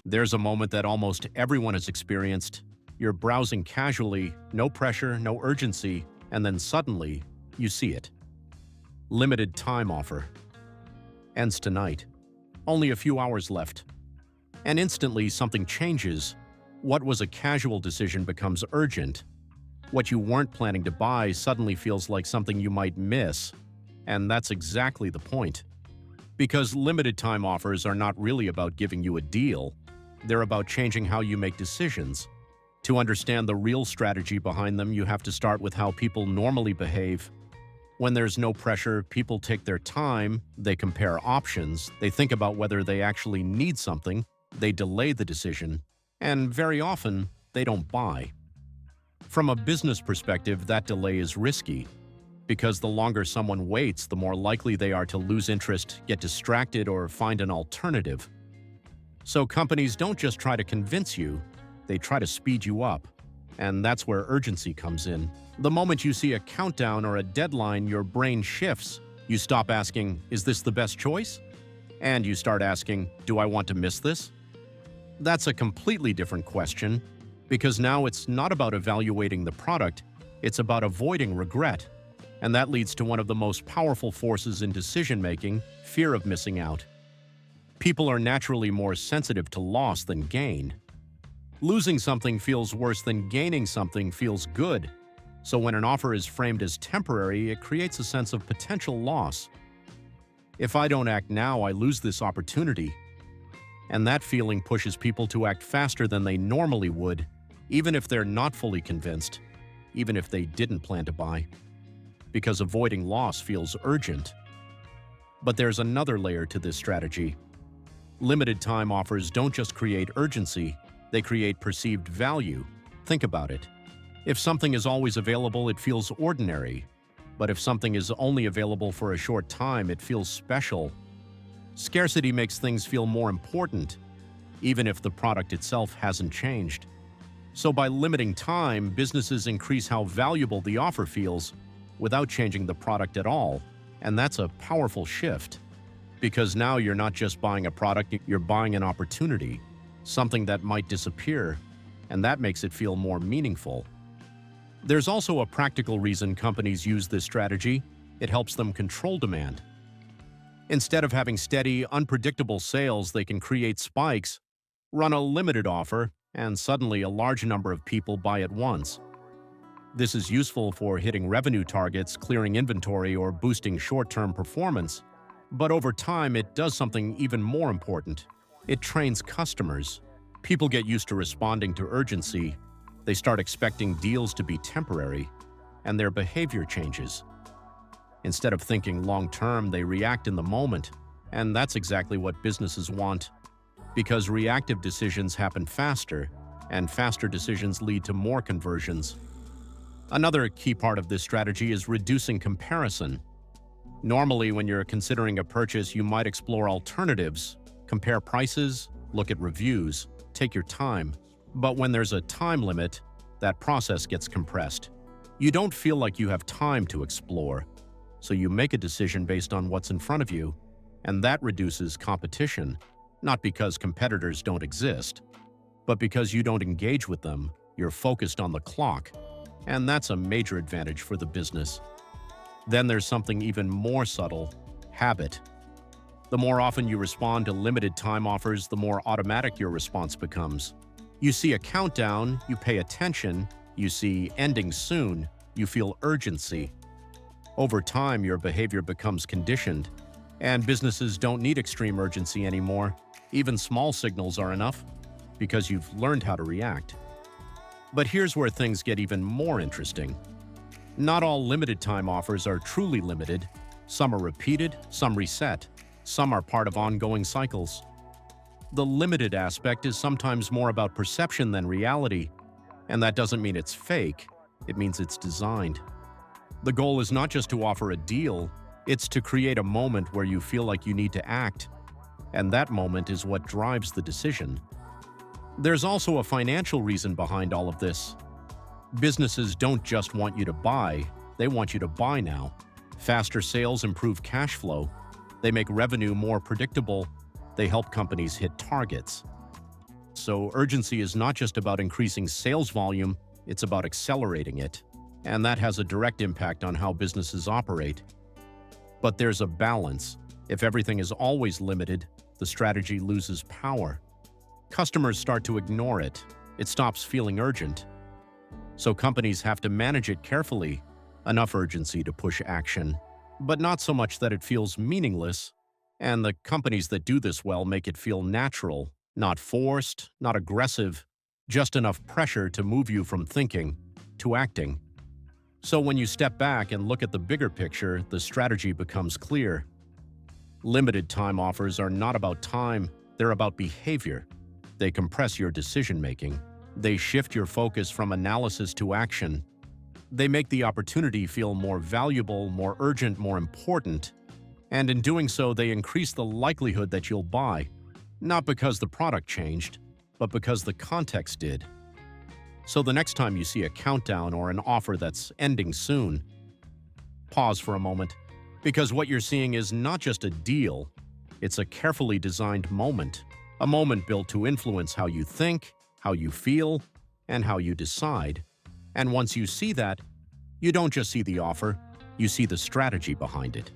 There's a moment that almost everyone has experienced. You're browsing casually, no pressure, no urgency, and then suddenly, you see it. Limited time offer. Ends tonight. Only a few hours left. And instantly, something changes. What was a casual decision becomes urgent. What you weren't planning to buy suddenly feels like something you might miss. And that's exactly the point. Because limited time offers are not really about giving you a deal. They're about changing how you make decisions. To understand the real strategy behind them, you have to start with how people normally behave. When there's no pressure, people take their time, they compare options, they think about whether they actually need something, they delay the decision, and very often, they don't buy. From a business perspective, that delay is risky, because the longer someone waits, the more likely they are to lose interest, get distracted, or find an alternative. So companies don't just try to convince you, they try to speed you up. And that's where urgency comes in. The moment you see a countdown or a deadline, your brain shifts. You stop asking, is this the best choice? And you start asking, do I want to miss this? That's a completely different question, because now it's not about evaluating the product, it's about avoiding regret. And that leads to one of the most powerful forces in decision-making, fear of missing out. People are naturally more sensitive to loss than gain. Losing something feels worse than gaining something feels good. So when an offer is framed as temporary, it creates a sense of potential loss. If I don't act now, I lose this opportunity. And that feeling pushes people to act faster than they normally would, even if they're not fully convinced, even if they didn't plan to buy. Because avoiding loss feels urgent. But there's another layer to this strategy. Limited time offers don't just create urgency, they create perceived value. Think about it. If something is always available, it feels ordinary. But if something is only available for a short time, it feels special. Scarcity makes things feel more important, even if the product itself hasn't changed. So by limiting time, businesses increase how valuable the offer feels without changing the product at all. And that's a powerful shift. Because now you're not just buying a product, you're buying an opportunity. Something that might disappear, and that makes it feel more meaningful. There's also a practical reason companies use this strategy. It helps them control demand. Instead of having steady, unpredictable sales, they can create spikes, run a limited offer, and suddenly a large number of people buy at once. This is useful for hitting revenue targets, clearing inventory, or boosting short-term performance. But over time, it does something even more important. It trains customers. People get used to responding to urgency. They start expecting deals to be temporary, and their behavior changes. Instead of thinking long-term, they react in the moment, and that's exactly what businesses want. Because reactive decisions happen faster, and faster decisions lead to more conversions. Another key part of this strategy is reducing comparison. Normally, when you're considering a purchase, you might explore alternatives, compare prices, look at reviews, take your time. But when there's a time limit, that process gets compressed. You don't feel like you have time to explore, so you make a decision based on what's in front of you, and that reduces competition, not because competitors don't exist, but because you don't engage with them, you're focused on the clock, and that's a major advantage for the business. Then there's something even more subtle: habit. The more often you respond to limited time offers, the more automatic your response becomes. You see a countdown, you pay attention, you see ending soon, you feel urgency. Over time, your behavior becomes conditioned, and businesses don't need extreme urgency anymore. Even small signals are enough, because you've learned how to react. But here's where things get even more interesting. Not all limited time offers are truly limited. Some are repeated, some reset. Some are part of ongoing cycles. The limited aspect is sometimes more about perception than reality, and that doesn't mean it's fake, it means it's designed. The goal is not just to offer a deal, it's to create a moment where you feel like you need to act, and that moment is what drives the decision. There's also a financial reason behind all of this. Businesses don't just want you to buy, they want you to buy now. Faster sales improve cash flow. They make revenue more predictable. They help companies hit targets. So urgency is not just about increasing sales volume, it's about accelerating it. And that has a direct impact on how businesses operate. But there's a balance. If everything is always limited, the strategy loses power. Customers start to ignore it. It stops feeling urgent. So companies have to manage it carefully, enough urgency to push action, but not so much that it feels meaningless. And the companies that do this well make it feel natural, not forced, not aggressive, just enough pressure to move you from thinking to acting. So when you step back and look at the bigger picture, the strategy becomes clear. Limited time offers are not about time, they're about behavior. They compress your decision-making. They shift your focus from analysis to action. They make the opportunity feel more valuable, more urgent, more important. And in doing so, they increase the likelihood that you'll buy, not because the product changed, but because the context did. So the next time you see a countdown or an offer that's ending soon, pause for a moment, because what you're seeing is not just a deal, it's a carefully designed moment, a moment built to influence how you think, how you feel, and how you decide. And once you see that, you don't just see the offer, you see the strategy behind it.